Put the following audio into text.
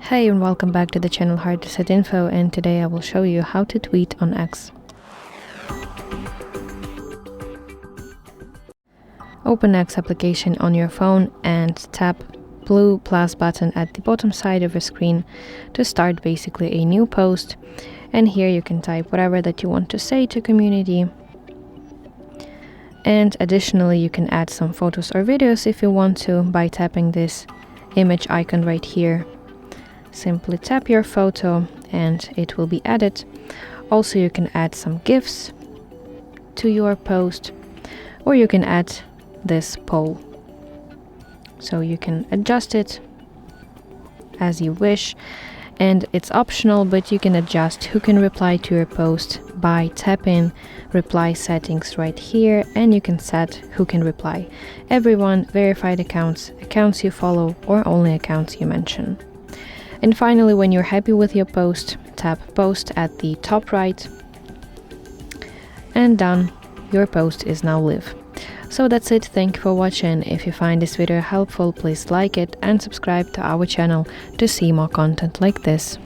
Hey and welcome back to the channel HardReset.Info, and today I will show you how to tweet on X. Open X application on your phone and tap blue plus button at the bottom side of your screen to start basically a new post. And here you can type whatever that you want to say to community. And additionally, you can add some photos or videos if you want to by tapping this image icon right here. Simply tap your photo and it will be added. Also, you can add some GIFs to your post, or you can add this poll. So you can adjust it as you wish, and it's optional, but you can adjust who can reply to your post by tapping reply settings right here, and you can set who can reply: everyone, verified accounts, accounts you follow, or only accounts you mention. And finally, when you're happy with your post, tap post at the top right, and done, your post is now live. So that's it, thank you for watching. If you find this video helpful, please like it and subscribe to our channel to see more content like this.